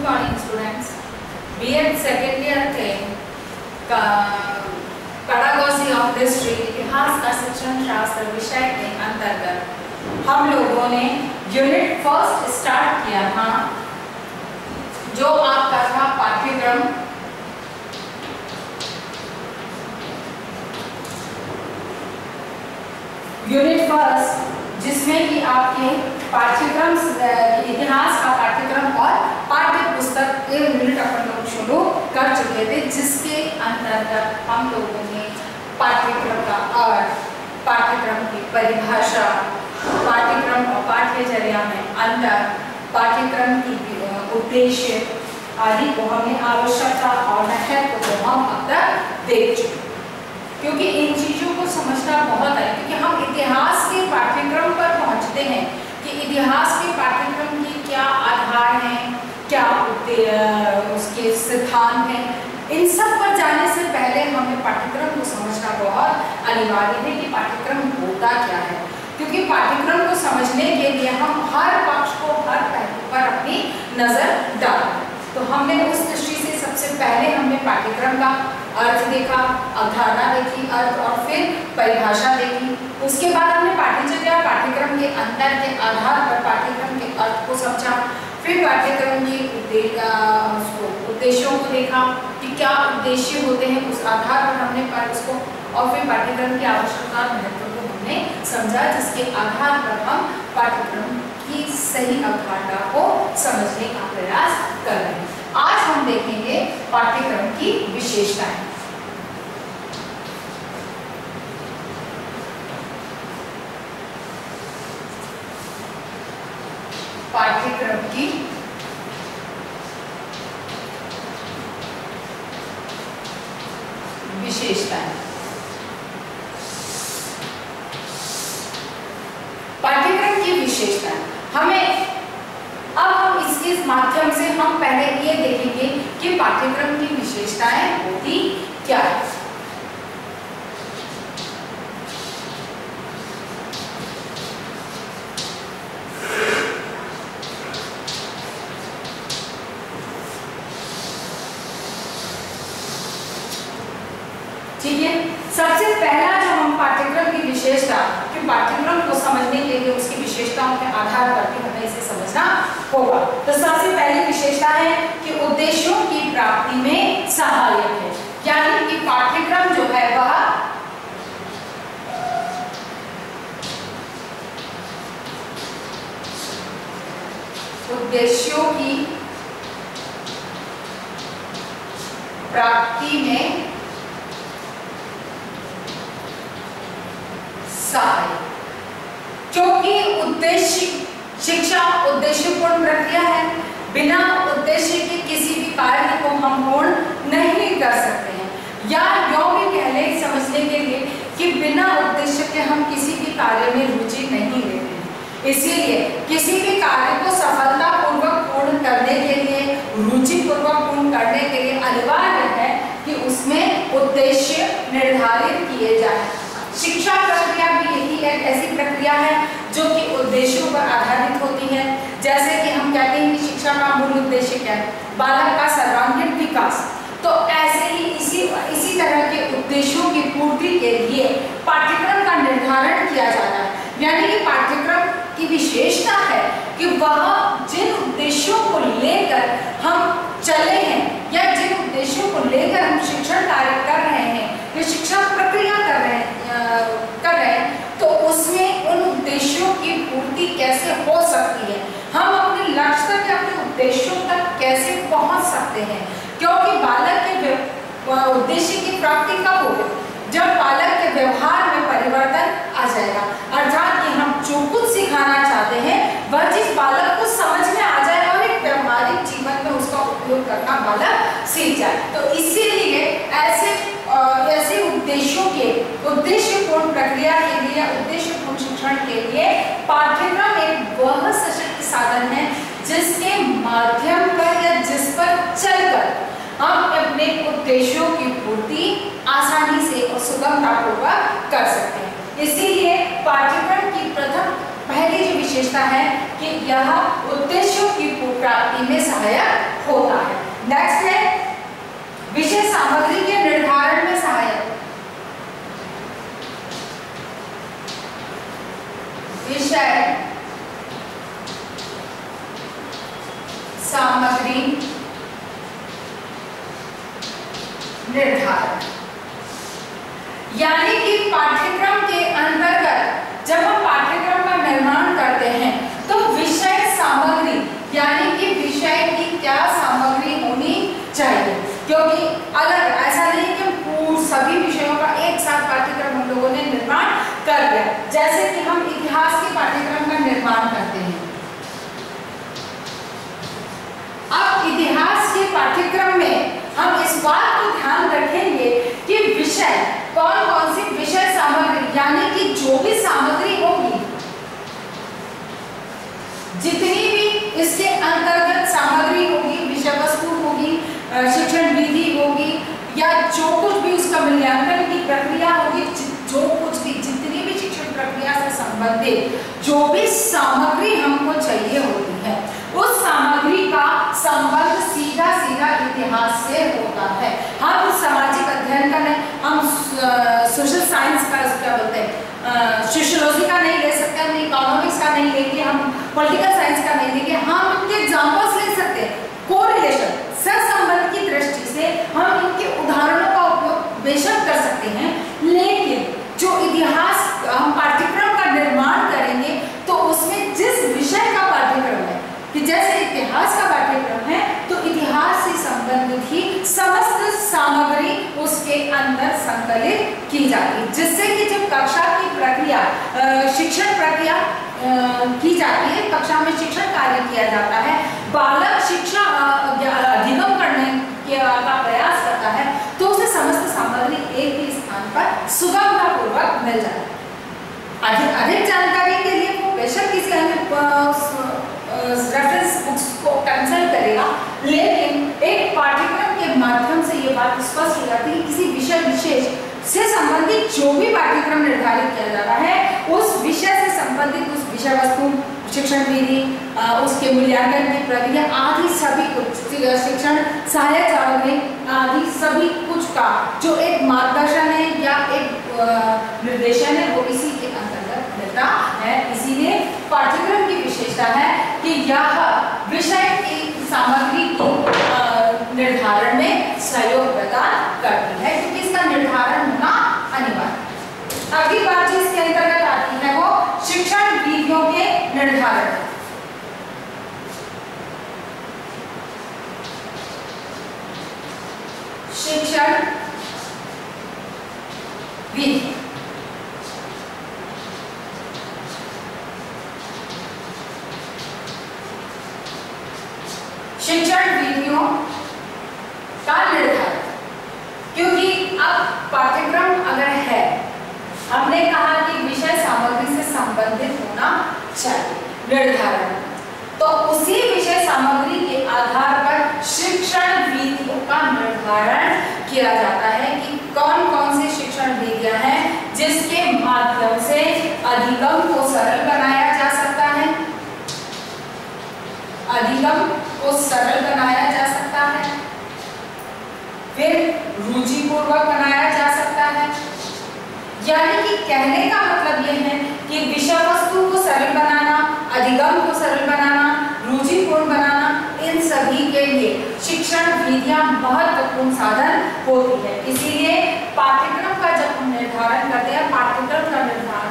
Morning students, BEd second year के pedagogy of history इतिहास का शिक्षण शास्त्र विषय के अंतर्गत हम लोगों ने यूनिट फर्स्ट स्टार्ट किया था, जो आपका था पाठ्यक्रम यूनिट फर्स्ट, जिसमें कि आपके पाठ्यक्रम इतिहास का पाठ्यक्रम और पाठ्य पुस्तक यूनिट अपन लोग शुरू कर चुके थे, जिसके अंतर्गत हम लोगों ने पाठ्यक्रम का अर्थ, पाठ्यक्रम की परिभाषा, पाठ्यक्रम और पाठ्यचर्या में अंतर, पाठ्यक्रम की उद्देश्य आदि को हमने आवश्यकता और महत्व को हम अब तक देख चुके। क्योंकि इन चीज़ों को समझना बहुत है, क्योंकि हम इतिहास के पाठ्यक्रम पर पहुंचते हैं कि इतिहास के पाठ्यक्रम की क्या आधार हैं, क्या उसके सिद्धांत हैं। इन सब पर जाने से पहले हमें पाठ्यक्रम को समझना बहुत अनिवार्य है कि पाठ्यक्रम होता क्या है, क्योंकि पाठ्यक्रम को समझने के लिए हम हर पक्ष को, हर पहलू पर अपनी नज़र डालें। तो हमने उस दृष्टि से सबसे पहले हमने पाठ्यक्रम का अर्थ देखा, अवधारणा देखी, अर्थ और फिर परिभाषा देखी। उसके बाद हमने पाठ्यचर्या, पाठ्यक्रम के अंतर के आधार पर पाठ्यक्रम के अर्थ को समझा, फिर पाठ्यक्रम के उद्देश्यों को देखा कि क्या उद्देश्य होते हैं, उस आधार पर हमने उसको, और फिर पाठ्यक्रम की आवश्यकता और महत्व को हमने समझा, जिसके आधार पर हम पाठ्यक्रम की सही अवधारणा को समझने का प्रयास कर रहे हैं। आज हम देखेंगे पाठ्यक्रम की विशेषताएं। पाठ्यक्रम की विशेषताएं। पाठ्यक्रम की विशेषताएं हमें, अब हम इसके माध्यम से हम पहले ये देखेंगे कि पाठ्यक्रम की विशेषताएं होती क्या है। ठीक है, सबसे पहला जो हम पाठ्यक्रम की विशेषता, कि पाठ्यक्रम को समझने के लिए उसकी विशेषताओं के आधार पर भी हमें इसे समझना होगा। तो सबसे पहली विशेषता है कि उद्देश्यों की प्राप्ति में सहायक है, यानी कि पाठ्यक्रम जो है वह उद्देश्यों की प्राप्ति में सहायक, क्योंकि उद्देश्य शिक्षा उद्देश्यपूर्ण प्रक्रिया है। बिना उद्देश्य के किसी भी कार्य को हम पूर्ण नहीं कर सकते हैं, या यूं भी कह लें समझने के लिए कि बिना उद्देश्य के हम किसी भी कार्य में रुचि नहीं लेते हैं। इसीलिए किसी भी कार्य को सफलतापूर्वक पूर्ण करने के लिए, रुचिपूर्वक पूर्ण करने के लिए अनिवार्य है कि उसमें उद्देश्य निर्धारित किए जाए। शिक्षा प्रक्रिया भी यही एक ऐसी प्रक्रिया है जो कि उद्देश्यों पर आधारित होती है। जैसे कि हम कहते हैं कि शिक्षा का मूल उद्देश्य क्या है, बालक का सर्वांगीण विकास। तो ऐसे ही इसी तरह के उद्देश्यों की पूर्ति के लिए पाठ्यक्रम का निर्धारण किया जाता है। यानी कि पाठ्यक्रम की विशेषता है कि वह जिन उद्देश्यों को लेकर हम चले हैं, या जिन उद्देश्यों को लेकर हम शिक्षण कार्य कर रहे हैं, या शिक्षा प्रक्रिया कर रहे हैं, तो उसमें उन उद्देश्यों की पूर्ति कैसे हो सकती है, हम अपने लक्ष्य तक या अपने उद्देश्यों तक कैसे पहुंच सकते हैं। क्योंकि बालक के उद्देश्य की प्राप्ति कब होगी, जब बालक के व्यवहार में परिवर्तन आ जाएगा, अर्थात कि हम जो कुछ सिखाना चाहते हैं वह चीज बालक को समझ में आ जाए और एक व्यवहारिक जीवन में उसका उपयोग करना बालक सीख जाए। तो इसीलिए ऐसे उद्देश्यों के, उद्देश्यपूर्ण प्रक्रिया के लिए, उद्देश्यपूर्ण शिक्षण के लिए पाठ्यक्रम एक वह सशक्त साधन है जिसके माध्यम पर या जिस पर चलकर हम अपने उद्देश्यों की पूर्ति आसानी से और सुगमतापूर्वक कर सकते हैं। इसीलिए पाठ्यक्रम की प्रथम पहली जो विशेषता है कि यह उद्देश्यों की प्राप्ति में सहायक होता है। नेक्स्ट है विषय सामग्री के निर्धारण में सहायक। विषय सामग्री निर्धारण, यानी कि पाठ्यक्रम के अंतर्गत जब हम पाठ्यक्रम का निर्माण करते हैं तो विषय सामग्री यानी कि विषय की क्या सामग्री होनी चाहिए, क्योंकि अगर ऐसा नहीं कि हम सभी विषयों का एक साथ पाठ्यक्रम हम लोगों ने निर्माण कर लिया। जैसे कि हम इतिहास के पाठ्यक्रम का निर्माण करते हैं, अब इतिहास के पाठ्यक्रम में हम इस बात को ध्यान रखेंगे कि विषय कौन कौन सी विषय सामग्री यानी कि जो भी सामग्री होगी, जितनी भी इसके अंतर्गत सामग्री होगी, विषय वस्तु होगी, शिक्षण विधि होगी या जो कुछ भी उसका मूल्यांकन की प्रक्रिया होगी, जो कुछ भी जितनी भी शिक्षण प्रक्रिया से संबंधित जो भी सामग्री हमको चाहिए होती है, उस सामग्री का संबंध सीधा सीधा इतिहास से होता है। हम सामाजिक अध्ययन का नहीं, हम सोशल साइंस का क्या बोलते हैं, सोशियोलॉजी का नहीं ले सकते, हम इकोनॉमिक्स का नहीं लेंगे, हम पॉलिटिकल साइंस का नहीं लेंगे, हम इनके एग्जांपल्स ले सकते हैं। कोरिलेशन सहसंबंध की दृष्टि से हम इनके उदाहरणों का उपयोग बेशक कर सकते हैं, लेकिन जो इतिहास हम पाठ्यक्रम का निर्माण करेंगे तो उसमें जिस विषय का पाठ्यक्रम है कि जैसे इतिहास का पाठ्यक्रम है तो इतिहास से संबंधित ही समस्त सामग्री उसके अंदर संकलित की जाती है, जिससे कि जब कक्षा की प्रक्रिया शिक्षण प्रक्रिया की जाती है, कक्षा में शिक्षण कार्य किया जाता है, बालक शिक्षा अधिगम करने का प्रयास करता है तो उसे समस्त सामग्री एक ही स्थान पर सुगमतापूर्वक मिल जाती है। अधिक जानकारी के लिए वो बेशक किसी रेफरेंस बुक्स को कंसल्ट करेगा, लेकिन एक पाठ्यक्रम के माध्यम से ये बात स्पष्ट हो जाती है कि किसी विषय विशेष से संबंधित जो भी पाठ्यक्रम निर्धारित किया जाता है उस विषय से संबंधित उस विषय वस्तु, शिक्षण विधि, उसके मूल्यांकन की प्रक्रिया आदि सभी कुछ, शिक्षण सहायक सामग्री आदि सभी कुछ का जो एक मार्गदर्शन है या एक निर्देशन है वो इसी के अंतर्गत मिलता है। इसीलिए पाठ्यक्रम की विशेषता है कि यह विषय की सामग्री को निर्धारण में सहयोग प्रदान करती है, क्योंकि इसका निर्धारण होना अनिवार्य। अगली बात जो इसके अंतर्गत आती है वो शिक्षण विधियों के निर्धारण। शिक्षण विधि शिक्षण विधियों का निर्धारण, क्योंकि अब पाठ्यक्रम अगर है, हमने कहा कि विषय सामग्री से संबंधित होना चाहिए निर्धारण, तो उसी विषय सामग्री के आधार पर शिक्षण विधियों का निर्धारण किया जाता है कि कौन कौन से शिक्षण विधियां हैं जिसके माध्यम से अधिगम को सरल बनाया जा सकता है, अधिगम को सरल बनाया जा सकता है, फिर रुचिपूर्वक बनाया जा सकता है। यानी कि कहने का मतलब यह है कि विषय वस्तु को सरल बनाना, अधिगम को सरल बनाना, रुचिपूर्ण बनाना, इन सभी के लिए शिक्षण विधियां महत्वपूर्ण साधन होती है। इसीलिए पाठ्यक्रम का जब हम निर्धारण करते हैं, पाठ्यक्रम का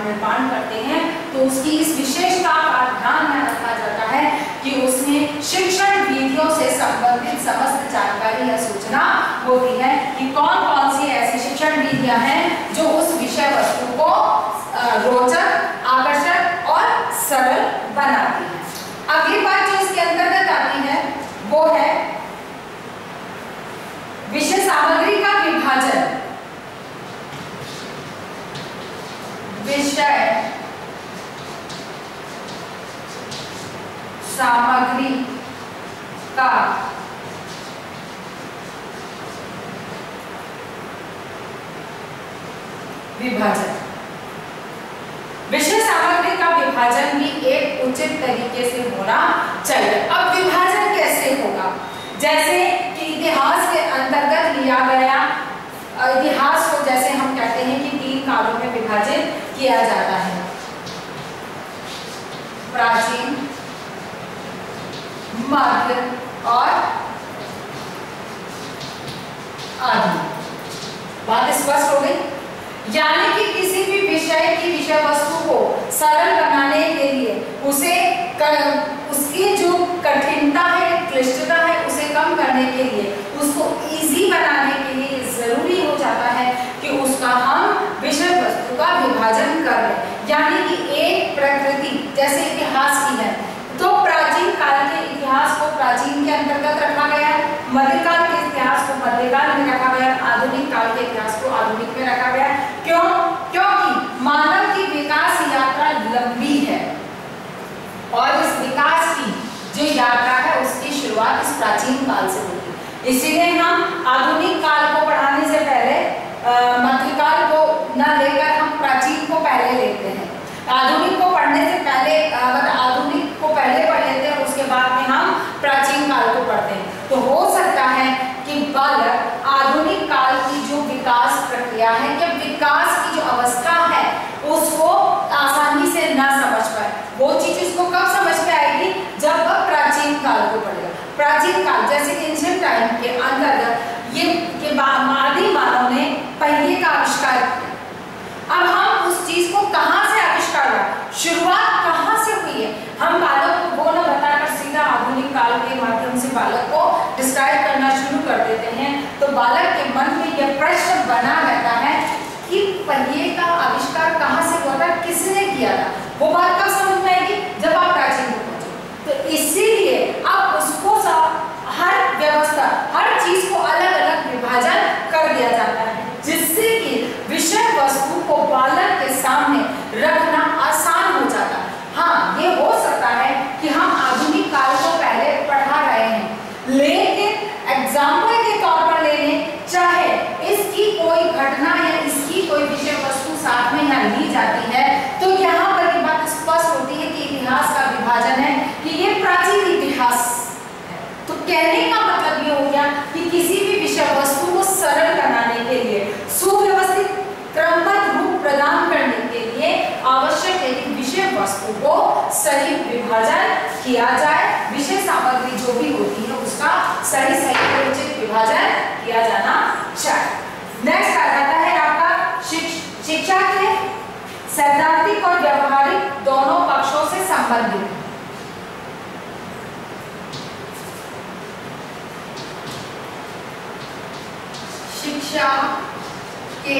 निर्माण करते हैं तो उसकी इस विशेषता का ध्यान में रखा जाता है कि उसमें शिक्षण विधियों से संबंधित समस्त जानकारी या सूचना होती है कि कौन कौन सी ऐसी शिक्षण विधियां हैं जो उस विषय वस्तु को रोचक, आकर्षक और सरल बनाती है। अगली बात जो इसके अंतर्गत आती है वो है विषय सामग्री का विभाजन। विषय सामग्री का विभाजन। विषय सामग्री का विभाजन भी एक उचित तरीके से होना चाहिए। अब विभाजन कैसे होगा? जैसे कि इतिहास के अंतर्गत लिया गया, इतिहास को जैसे हम कहते हैं कि 3 कालों में विभाजित किया जाता है, प्राचीन, मध्य और आधुनिक। बात स्पष्ट हो गई? यानी कि किसी भी विषय की विषय वस्तु को सरल बनाने के लिए उसकी जो कठिनता है, क्लिष्टता है, उसे कम करने के लिए, उसको इजी बनाने के लिए जरूरी हो जाता है कि उसका हम विषय वस्तु का विभाजन कर लें। यानी कि एक प्रकृति जैसे इतिहास की है तो प्राचीन काल के इतिहास को प्राचीन के अंतर्गत रखा गया है, मध्यकाल के इतिहास को मध्यकाल में रखा गया, आधुनिक काल के इतिहास को आधुनिक में रखा गया। क्यों? क्योंकि मानव की विकास यात्रा लंबी है और इस विकास की जो यात्रा है उसकी शुरुआत इस प्राचीन काल से होती है। इसीलिए हम आधुनिक काल को पढ़ाने से पहले मध्यकाल को न लेकर हम प्राचीन को पहले लेते हैं। आधुनिक को पढ़ने से पहले आधुनिक को पहले पढ़ लेते हैं, उसके बाद में हम प्राचीन काल को पढ़ते हैं। तो हो सकता है कि बालक आधुनिक काल की जो विकास प्रक्रिया है या विकास की जो अवस्था है उसको आसानी से ना समझ पाए। वो चीज उसको कब समझ में आएगी? जब वह प्राचीन काल को पढ़ेगा। प्राचीन काल जैसे एंशिएंट टाइम के अंतर्गत ये के आदि मानव ने पहिए का आविष्कार किया। अब हम उस चीज को कहाँ से आविष्कार हुआ, शुरुआत कहाँ से हुई है, हम बालक को वो न बताकर सीधा आधुनिक काल के माध्यम से बालक को डिस्क्राइब करना शुरू कर देते हैं। तो बालक के मन में यह प्रश्न बना रहता है कि पहिए का आविष्कार कहाँ से हुआ था, किसने किया था। वो बात कब समझ में आएगी? जब आप प्राचीन को पहुंचो। तो इसीलिए अब उसको हर व्यवस्था, हर चीज को अलग अलग विभाजन कर दिया जाता है, जिससे कि विषय वस्तु को बालक के सामने रखना आसान हो जाता है। हाँ, ये हो सकता है कि हम आधुनिक काल को पहले पढ़ा रहे हैं, लेकिन एग्जाम्पल के तौर पर ले लें, चाहे इसकी कोई घटना या इसकी कोई विषय वस्तु साथ में यहाँ ली जाती है, तो यहाँ पर की बात स्पष्ट होती है कि इतिहास का विभाजन है कि ये प्राचीन इतिहास। तो कहने का मतलब ये हो गया कि किसी भी विषय वस्तु को सरल बनाने के लिए, सुव्यवस्थित क्रमबद्ध रूप प्रदान करने के लिए आवश्यक है कि विषय वस्तु को सही विभाजन किया जाए। विषय सामग्री जो भी होती है उसका सही उचित विभाजन किया जाना चाहिए। नेक्स्ट आ जाता है आपका शिक्षा के सैद्धांतिक और व्यवहारिक दोनों पक्षों से संबंधित। शिक्षा के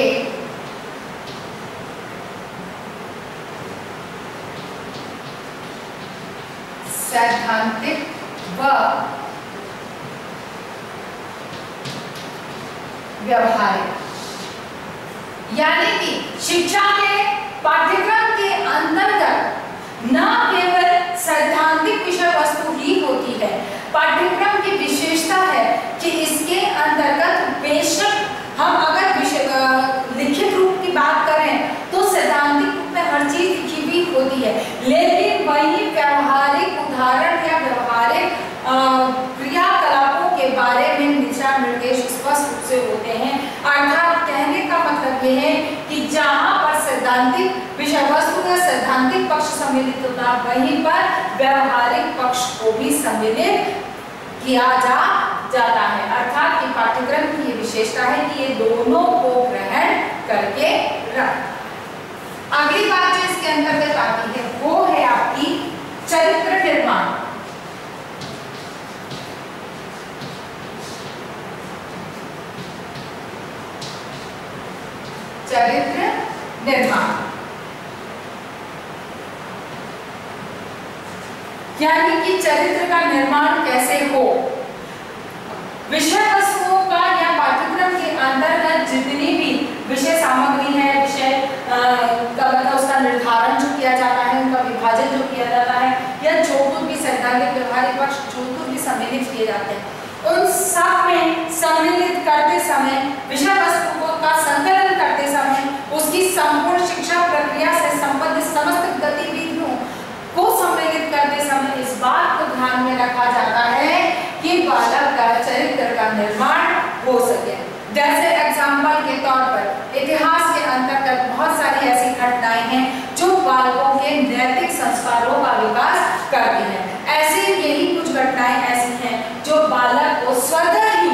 सैद्धांतिक व व्यवहारिक, यानी कि शिक्षा के पाठ्यक्रम के अंतर्गत न केवल सैद्धांतिक विषय वस्तु ही होती है, पाठ्यक्रम की विशेषता है कि इसके अंतर्गत बेशक हम अगर लिखित रूप की बात करें तो सैद्धांतिक रूप में हर चीज लिखी हुई होती है, लेकिन वही व्यवहारिक उदाहरण या व्यवहारिक क्रियाकलापों के बारे में दिशा निर्देश स्पष्ट रूप से होते हैं। अर्थात कहने का मतलब ये है कि जहाँ पर सैद्धांतिक विषय वस्तु या सैद्धांतिक पक्ष सम्मिलित होता है, वहीं पर व्यवहारिक पक्ष को भी सम्मिलित किया जाता है। अर्थात कि पाठ्यक्रम की ये विशेषता है कि ये दोनों को ग्रहण करके रख। अगली बात जो इसके अंतर्गत आती है वो है आपकी चरित्र निर्माण। चरित्र निर्माण यानी कि चरित्र का निर्माण कैसे हो। विषय वस्तुओं का या पाठ्यक्रम के अंतर्गत जितनी भी विषय सामग्री है, विषय का मतलब उसका निर्धारण जो किया जाता है, उनका विभाजन जो किया जाता है, या जो कुछ भी सैद्धांतिक व्यवहारिक पक्ष जो कुछ भी सम्मिलित किए जाते हैं, उन सब में सम्मिलित करते समय, विषय वस्तु का संकलन करते समय, उसकी संपूर्ण शिक्षा प्रक्रिया से संबंधित समस्त गतिविधियों विकसित करते समय इस बात को ध्यान में रखा जाता है कि बालक का चरित्र का निर्माण हो सके। जैसे एग्जाम्पल के तौर पर इतिहास के अंतर्गत बहुत सारी ऐसी घटनाएं हैं जो बालकों के नैतिक संस्कारों का विकास करती हैं। ऐसे यही कुछ घटनाएं ऐसी हैं जो बालक को स्वतः ही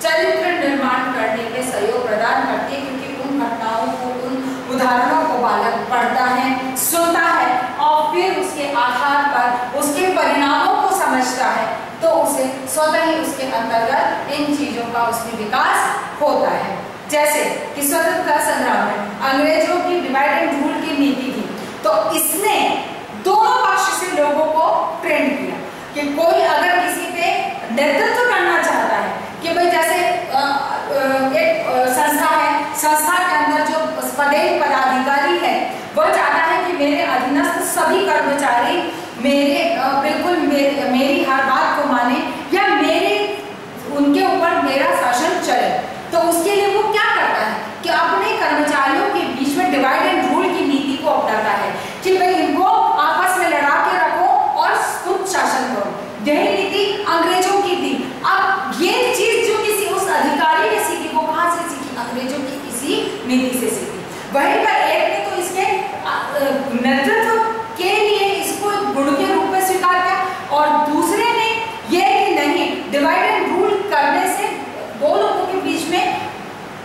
चरित्र निर्माण करने में सहयोग प्रदान करती है, क्योंकि उन घटनाओं को, उन उदाहरणों को बालक पढ़ता है, सुनता है और फिर उसके आधार पर उसके परिणामों को समझता है, तो उसे स्वतः ही उसके अंतर्गत इन चीजों का उसमें विकास होता है। जैसे कि स्वतंत्रता संग्राम में अंग्रेजों की डिवाइड एंड रूल की नीति थी, तो इसने दोनों पक्ष से लोगों को ट्रेंड किया कि कोई अगर किसी पे नेतृत्व करना चाहता है, कि भाई जैसे एक संस्था है, संस्था के अंदर जो पदेन पदाधिकारी है वह चाहता है कि मेरे अधीनस्थ सभी कर्मचारी मेरे बिल्कुल मेरी हर बात को माने या मेरे उनके ऊपर मेरा शासन चले, तो उसके लिए वो क्या करता है कि अपने कर्मचारियों के बीच में डिवाइड एंड रूल की नीति को अपनाता है कि भाई इनको आपस में लड़ा के रखो और खुद शासन करो। यही नीति अंग्रेजों की थी। अब ये चीज जो किसी उस अधिकारी ने सीखी, वो कहां से सीखी? अंग्रेजों की इसी नीति से सीखी। वहीं पर एक ने तो इसके नेतृत्व के लिए इसको गुण के रूप में स्वीकार किया और दूसरे ने ये कि नहीं, डिवाइड एंड रूल करने से दो लोगों के बीच में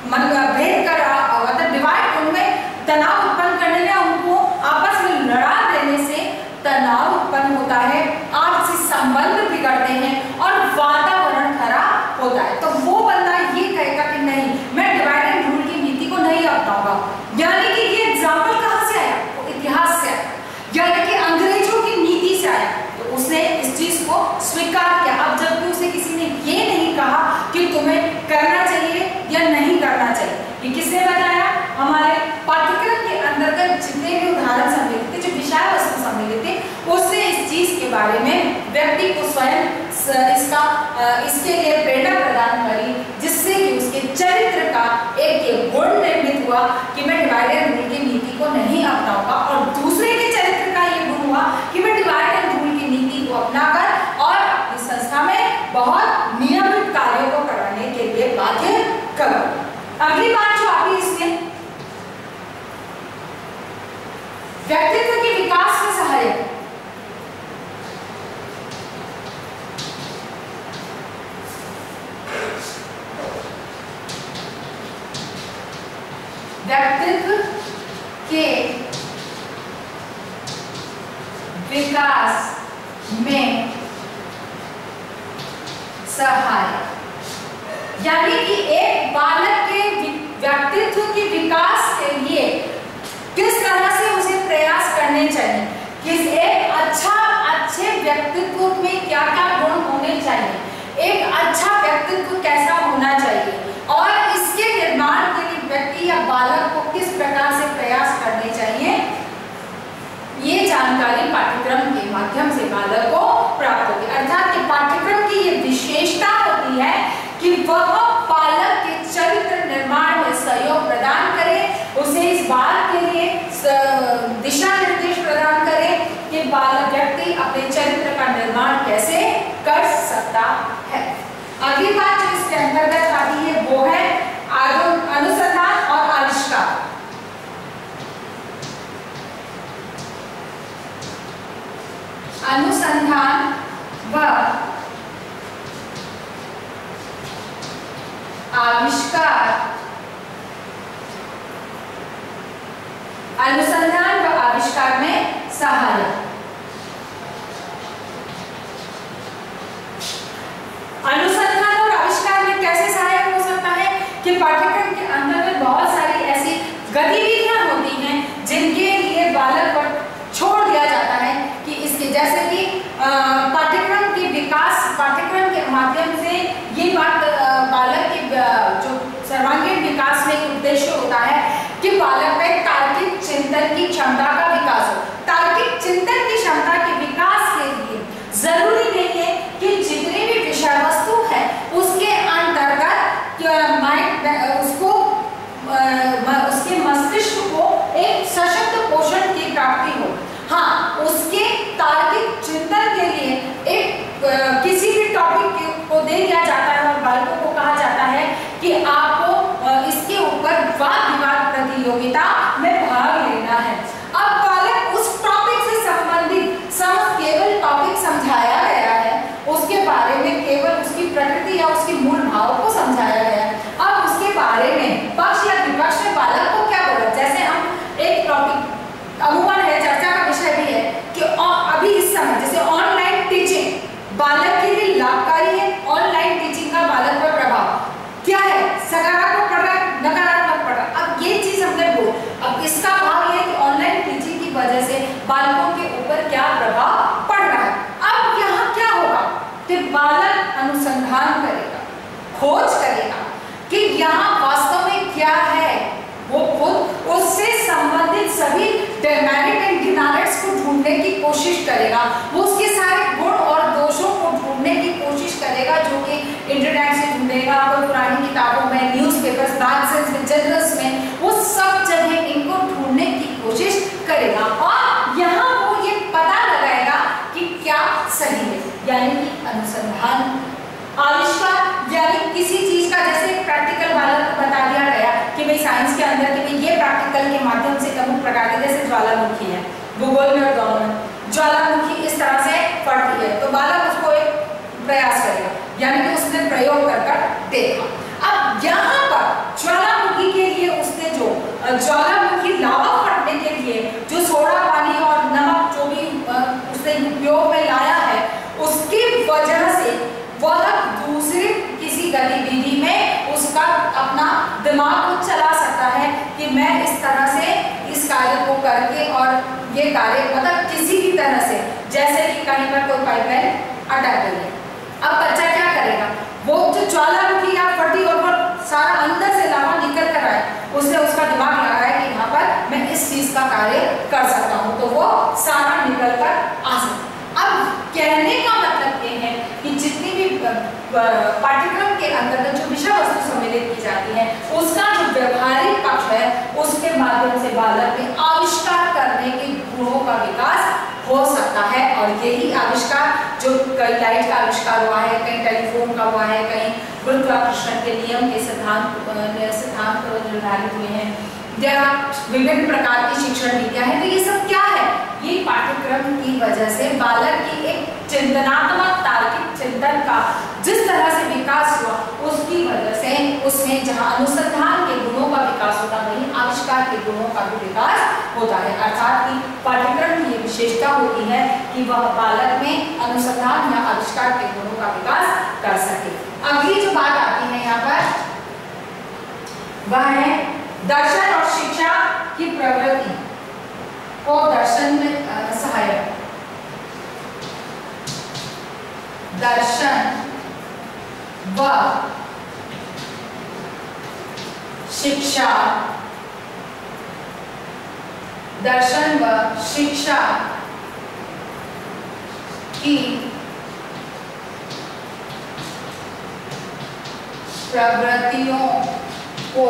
भेद कर मतलब डिवाइड, उनमें तनाव उत्पन्न करने में, उनको आपस में लड़ा देने से तनाव उत्पन्न होता है, आपसी संबंध बिगड़ते हैं और वातावरण खराब होता है। तो वो बंदा ये कहेगा कि नहीं, मैं डिवाइड एंड रूल की नीति को नहीं अपनाऊंगा। यानी कि ये एग्जाम्पल कहां से आया? वो इतिहास से आया, यानी कि अंग्रेजों की नीति से आया। तो उसने इस चीज को स्वीकार किया। अब जबकि उसे किसी ने ये नहीं कहा कि तुम्हें करना चाहिए या नहीं करना चाहिए, ये किसने बताया? हमारे पाठ्यक्रम के अंतर्गत जितने भी उदाहरण सम्मिलित थे, जो विषय वस्तु सम्मिलित थे, उससे इस चीज के बारे में व्यक्ति को स्वयं इसके लिए प्रेरणा प्रदान करी, जिससे कि उसके चरित्र का एक गुण निर्मित हुआ कि मैं डिवाइड एंड रूल की नीति को नहीं अपनाऊंगा, और दूसरे के चरित्र का ये गुण हुआ कि मैं डिवाइड एंड रूल की नीति को अपनाकर और अपनी संस्था में बहुत नियमित कार्यों को कराने के लिए बाध्य करूं। अगली बात जो आती है इसमें व्यक्तित्व के विकास में सहायक व्यक्तित्व के विकास में सहायक, यानी कि एक बालक के व्यक्तित्व के विकास के लिए किस तरह से उसे प्रयास करने चाहिए, किस एक अच्छे व्यक्तित्व में क्या क्या गुण होने चाहिए, एक अच्छा व्यक्तित्व कैसा होना चाहिए और इसके निर्माण के लिए व्यक्ति या बालक को किस प्रकार से प्रयास करने चाहिए, ये जानकारी पाठ्यक्रम के माध्यम से बालक को प्राप्त होती है। अर्थात कि पाठ्यक्रम की ये विशेषता होती है कि वह बालक के चरित्र निर्माण में सहयोग प्रदान करे, उसे इस बात के लिए दिशा निर्देश प्रदान करे कि बालक व्यक्ति अपने चरित्र का निर्माण कैसे कर सकता है। अगली बात जो इसके अंतर्गत आती है वो है अनुसंधान और आविष्कार। अनुसंधान व आविष्कार, अनुसंधान व आविष्कार में सहायक। अनुसंधान और आविष्कार में कैसे सहायक हो सकता है कि पाठ्यक्रम के अंतर्गत बहुत सारी ऐसी गतिविधियां होती हैं जिनके लिए बालक पर छोड़ दिया जाता है कि इसके, जैसे कि पाठ्यक्रम के विकास, पाठ्यक्रम के माध्यम से ये बात बालक के जो सर्वांगीण विकास में एक उद्देश्य होता है कि बालक में तार्किक चिंतन की क्षमता का विकास हो। तार्किक चिंतन की क्षमता के विकास के लिए जरूरी नहीं है कि जितने भी विषय वस्तु है उसके अंतर्गत उसके मस्तिष्क को एक सशक्त पोषण की प्राप्ति हो। हाँ, उसके तार्किक कि आपको इसके ऊपर वाद विवाद प्रतियोगिता में भाग लेना है। अब बालक उस टॉपिक से संबंधित केवल टॉपिक समझाया गया है, उसके बारे में केवल उसकी प्रकृति या उसके मूल भाव को समझाया गया है। अब उसके बारे में पक्ष या विपक्ष में बालक को क्या बोला, जैसे हम एक टॉपिक अमूमन है, चर्चा का विषय भी है कि अभी इस समय जैसे ऑनलाइन टीचिंग बालक के लिए लाभकारी है, ऑनलाइन टीचिंग का बालक पर प्रभाव क्या है, सकारात्मक पड़ रहा है, नकारात्मक पड़ रहा है। अब ये चीज हमने बोल, अब इसका भाव ये है कि ऑनलाइन टीचिंग की वजह से बालकों के ऊपर क्या प्रभाव पड़ रहा है। अब यहाँ क्या होगा कि बालक अनुसंधान करेगा, खोज करेगा कि यहाँ वास्तव में क्या है, वो खुद उससे संबंधित सभी डेमेरिट एंड डिमेरिट्स को ढूंढने की कोशिश करेगा, वो उसके सारे गुण और दोषों को ढूंढने की कोशिश करेगा, जो कि इंटरनेट से ढूंढेगा, कोई पुरानी किताबों में, न्यूज़पेपर्स, मैगजीन्स में, जर्नल्स में, वो सब जगह इनको ढूंढने की कोशिश करेगा और यहाँ वो ये पता लगाएगा कि क्या सही है, यानी कि अनुसंधान आविष्कार, यानी किसी चीज का जैसे प्रैक्टिकल बालक को बता दिया गया कि भाई साइंस के अंदर कि भाई ये प्रैक्टिकल के माध्यम से अमुक प्रकार के जैसे ज्वालामुखी है, भूगोल में और दोनों में ज्वालामुखी इस तरह से पड़ती है, तो बालक उसको एक प्रयास करेगा, यानी कि उसने प्रयोग कर देखा। अब यहाँ पर ज्वालामुखी के लिए उसने जो ज्वालामुखी लावा फटने के लिए जो सोडा पानी और नमक जो भी उसने उपयोग में लाया है, उसकी वजह से वह दूसरे किसी गतिविधि में उसका अपना दिमाग को चला सकता है कि मैं इस तरह से इस कार्य को करके और ये कार्य मतलब किसी भी तरह से, जैसे कि कहीं पर कोई पाइपलाइन अटक गई है, अब बच्चा क्या करेगा, वो जो ज्वालामुखी या फटी और वो सारा अंदर से लावा निकल कर आए, उसने उसका दिमाग लगाया कि यहाँ पर मैं इस चीज का कार्य कर सकता हूँ, तो वो सारा निकल कर आ सकता। अब कहने का मतलब ये है कि जितनी भी पाठ्यक्रम के अंतर्गत जो विषय वस्तु सम्मिलित की जाती है, उसका जो व्यवहारिक पक्ष है, उसके माध्यम से बालक में आविष्कार करने के गुणों का विकास हो सकता है। और यही आविष्कार जो कई लाइट का आविष्कार हुआ है, कहीं टेलीफोन का हुआ है, कहीं गुरुत्वाकर्षण के नियम के सिद्धांत निर्धारित हुए हैं, या विभिन्न प्रकार की शिक्षण नीतियां हैं, तो ये सब क्या है, ये पाठ्यक्रम की वजह से बालक की एक चिंतनात्मक तार्किक चिंतन का जिस तरह से विकास हुआ, उसकी वजह से उसमें जहां अनुसंधान के गुणों का विकास होता है, वहीं आविष्कार के गुणों का भी विकास होता है। अर्थात कि पाठ्यक्रम की ये विशेषता होती है कि वह बालक में अनुसंधान या आविष्कार के गुणों का विकास कर सके। अगली जो बात आती है यहाँ पर, वह है दर्शन और शिक्षा की प्रवृत्ति को दर्शन में सहायक। दर्शन व शिक्षा, दर्शन व शिक्षा की प्रवृत्तियों को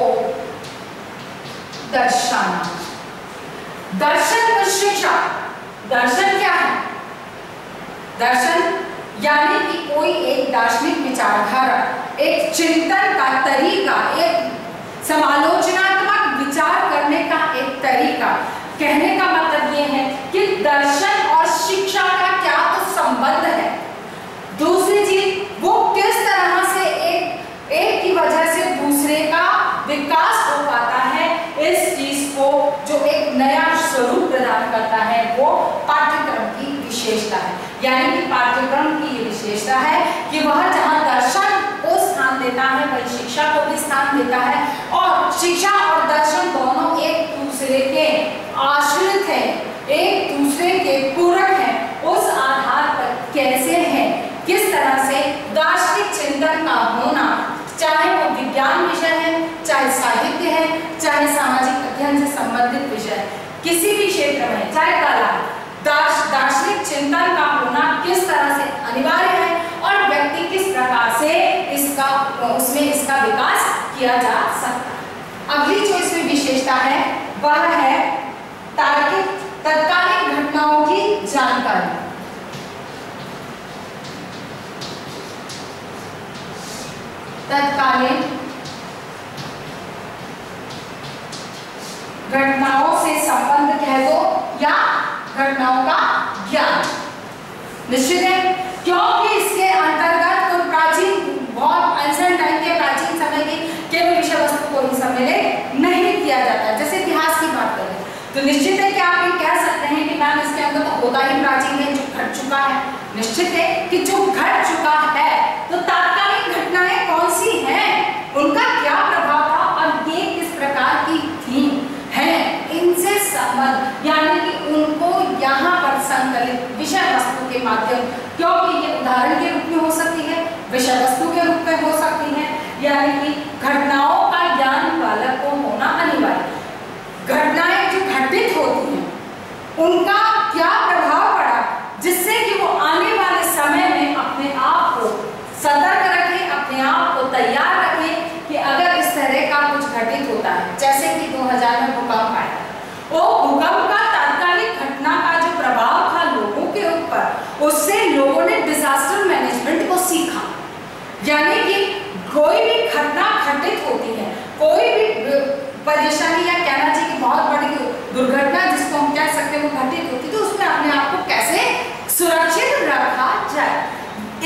दर्शाना। दर्शन व शिक्षा, दर्शन क्या है, दर्शन यानी कि कोई एक दार्शनिक विचारधारा, एक चिंतन का तरीका, एक समालोचनात्मक विचार करने का एक तरीका। कहने का मतलब ये है कि दर्शन और शिक्षा का क्या तो संबंध है, दूसरी चीज वो किस तरह से एक की वजह से दूसरे का विकास हो पाता है, इस चीज को जो एक नया स्वरूप प्रदान करता है, वो पाठ्यक्रम की विशेषता है। यानी कि पाठ्यक्रम की ये विशेषता है कि वह जहां दर्शन को स्थान देता है, वही शिक्षा को भी स्थान देता है, और शिक्षा और दर्शन दोनों एक दूसरे के आश्रित हैं, एक दूसरे के पूरक हैं। उस आधार पर कैसे है, किस तरह से दार्शनिक चिंतन का होना, चाहे वो विज्ञान विषय है, चाहे साहित्य है, चाहे सामाजिक अध्ययन से संबंधित विषय, किसी भी क्षेत्र में, चाहे कला, दार्शनिक चिंतन का होना किस तरह से अनिवार्य है, और व्यक्ति किस प्रकार से उसमें इसका विकास किया जा सकता है। अगली जो इसमें विशेषता है वह है तार्किक तत्कालीन घटनाओं की जानकारी। तत्कालीन संबंध कह दो या घटनाओं का ज्ञान। निश्चित है, क्योंकि इसके अंतर्गत तो प्राचीन बहुत एंशिएंट टाइम के प्राचीन समय के केवल विषय वस्तु को ही सम्मिलित नहीं किया जाता। जैसे इतिहास की बात करें तो निश्चित है कि आप ये कह सकते हैं कि मैम इसके अंदर तो होता ही प्राचीन है, जो घट चुका है। निश्चित है कि जो घट चुका है तो तात्कालिक घटनाएं कौन सी हैं, उनका क्या प्रभाव था और ये किस प्रकार की थी है, इनसे संबंध यानी कि उनको यहाँ पर संकलित विषय वस्तु के माध्यम, क्योंकि ये उदाहरण के रूप में हो सकती है, विषय वस्तु के रूप में हो सकती है, यानी कि घटनाओं का ज्ञान बालक को होना अनिवार्य। घटनाएं जो घटित होती हैं उनका क्या प्रभाव पड़ा, जिससे कि वो आने वाले समय में अपने आप को सतर्क रखें, अपने आप को तैयार रखें कि अगर इस तरह का कुछ घटित होता है, जैसे कि 2000 में भूकंप आया, वो भूकंप का तात्कालिक घटना का जो प्रभाव था लोगों के ऊपर, उससे लोगों ने डिजास्टर मैनेजमेंट को सीखा। यानी कि कोई भी घटना घटित होती है, कोई भी परेशानी या कहना चाहिए कि बहुत बड़ी दुर्घटना जिसको हम कह सकते हैं वो घटित होती है, तो उसमें अपने आप को कैसे सुरक्षित रखा जाए।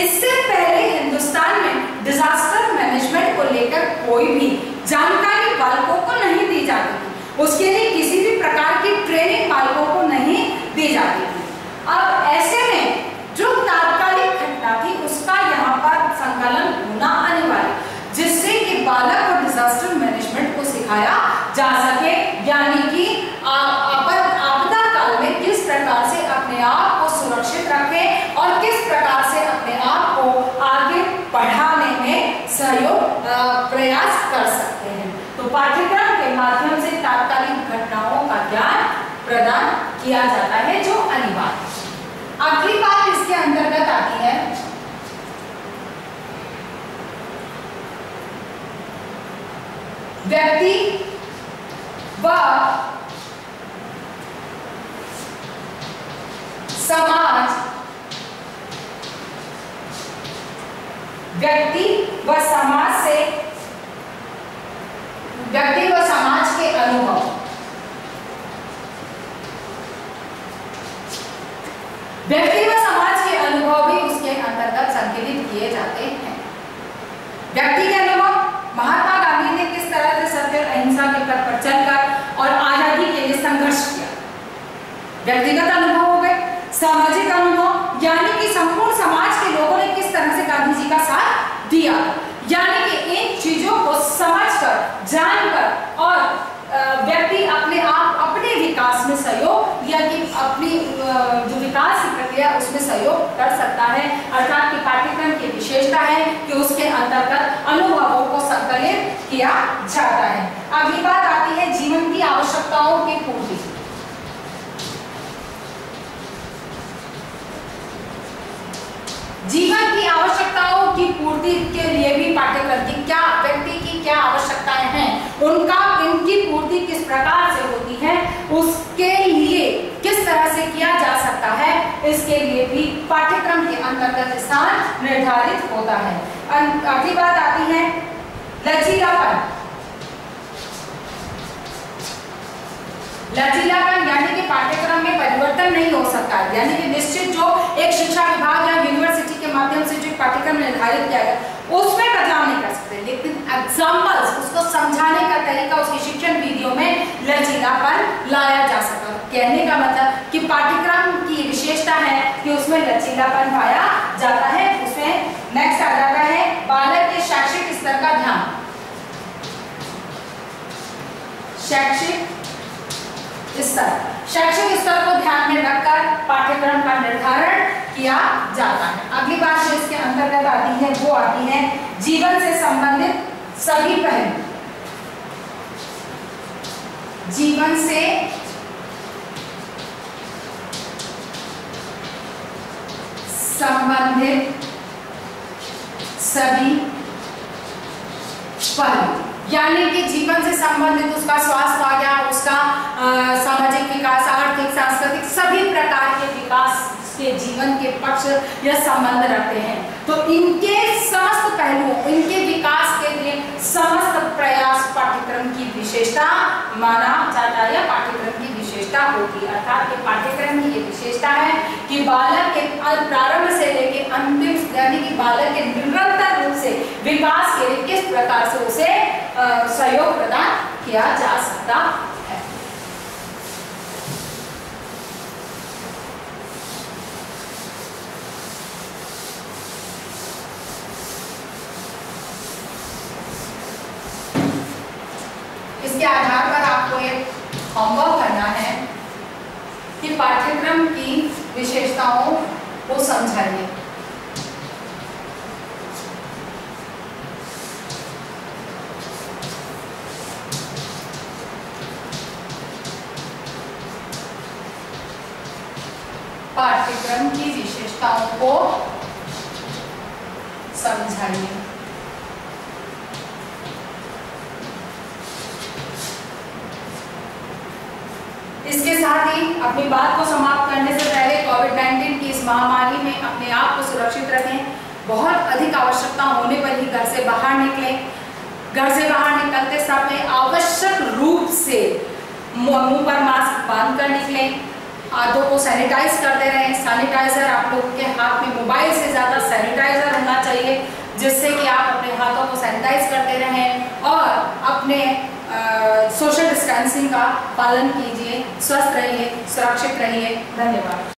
इससे पहले हिंदुस्तान में डिजास्टर मैनेजमेंट को लेकर कोई भी जानकारी बालकों को नहीं दी जाती थी, उसके लिए किसी भी प्रकार की ट्रेनिंग बालकों को नहीं दी जाती थी। अब ऐसे में जो तात्कालिक घटना थी उसका यहाँ पर संकलन होना अनिवार्य, जिससे कि बालक को डिजास्टर मैनेजमेंट को सिखाया जा सके, यानी कि आपदा काल में किस प्रकार से अपने आप को सुरक्षित रखें और किस प्रकार से अपने आप को आगे बढ़ाने में सहयोग प्रयास कर सकते हैं। तो पाठ्यक्रम के माध्यम से तात्कालिक घटनाओं का ज्ञान प्रदान किया जाता है, जो अनिवार्य। अगली बात इसके अंतर्गत आती है व्यक्ति व समाज, व्यक्ति व समाज से, व्यक्ति व समाज के अनुभव, व्यक्ति व समाज के अनुभव भी उसके अंतर्गत संकलित किए जाते हैं। व्यक्ति के अनुभव, महात्मा गांधी ने किस तरह से सत्य और अहिंसा के पथ पर चलकर और आजादी के लिए संघर्ष किया, व्यक्तिगत अनुभव हो गए। सामाजिक अनुभव यानी कि संपूर्ण समाज के लोगों ने किस तरह से गांधी जी का साथ दिया, यानी कि इन चीजों को समझकर, जानकर और व्यक्ति अपने आप अपने विकास में सहयोग या कि अपनी जो विकास की प्रक्रिया उसमें सहयोग कर सकता है। अर्थात कि पाठ्यक्रम की विशेषता है कि उसके अंतर्गत अनुभवों को संकलित किया जाता है। अगली बात आती है जीवन की आवश्यकताओं की पूर्ति। जीवन की आवश्यकताओं की पूर्ति के लिए भी पाठ्यक्रम की क्या, व्यक्ति की क्या आवश्यकताएं हैं, इनकी पूर्ति किस प्रकार से होती है, उसके लिए किस तरह से किया जा सकता है, इसके लिए भी पाठ्यक्रम के अंतर्गत स्थान निर्धारित होता है। अगली बात आती है लचीलापन। लचीलापन यानी कि पाठ्यक्रम में परिवर्तन नहीं हो सकता, यानी कि निश्चित जो एक शिक्षा विभाग या यूनिवर्सिटी के माध्यम से जो पाठ्यक्रम निर्धारित किया गया उसमें बदलाव नहीं कर सकते, लेकिन एग्जाम्पल्स, उसको समझाने का तरीका, उसकी शिक्षण वीडियो में लचीलापन लाया जा सकता है। कहने का मतलब कि पाठ्यक्रम की विशेषता है कि उसमें लचीलापन पाया जाता है। उसमें नेक्स्ट आ जाता है बालक के शैक्षिक स्तर का ध्यान। शैक्षिक स्तर को ध्यान में रखकर पाठ्यक्रम का निर्धारण किया जाता है। अगली बात जो इसके अंतर्गत आती है वो आती है जीवन से संबंधित सभी पहलू। जीवन से संबंधित सभी पहलू, यानी कि जीवन से संबंधित उसका स्वास्थ्य आ गया, उसका सामाजिक विकास, आर्थिक, सांस्कृतिक, सभी प्रकार के विकास के जीवन के पक्ष या संबंध रखते हैं। तो इनके समस्त पहलुओं, इनके विकास के लिए समस्त प्रयास पाठ्यक्रम की विशेषता माना जाता है या पाठ्यक्रम की विशेषता विशेषता होगी। अर्थात ये पाठ्यक्रम की ये विशेषता है कि बालक के प्रारंभ से लेकर अंतिम यानी कि बालक के निरंतर रूप से विकास के लिए किस प्रकार से उसे सहयोग प्रदान किया जा सकता है। इसके आधार पर आपको एक होमवर्क करना है कि पाठ्यक्रम की विशेषताओं को समझाइए। पाठ्यक्रम की विशेषताओं को समझाइए। इसके साथ ही अपनी बात को समाप्त करने से पहले कोविड-19 की इस महामारी में अपने आप को सुरक्षित रखें। बहुत अधिक आवश्यकता होने पर ही घर से बाहर निकलें। घर से बाहर निकलते समय आवश्यक रूप से मुंह पर मास्क बांध कर निकलें। हाथों को सैनिटाइज करते रहें। सैनिटाइजर आप लोगों के हाथ में मोबाइल से ज़्यादा सैनिटाइजर होना चाहिए, जिससे कि आप अपने हाथों को सैनिटाइज करते रहें और अपने सोशल डिस्टेंसिंग का पालन कीजिए। स्वस्थ रहिए, सुरक्षित रहिए। धन्यवाद।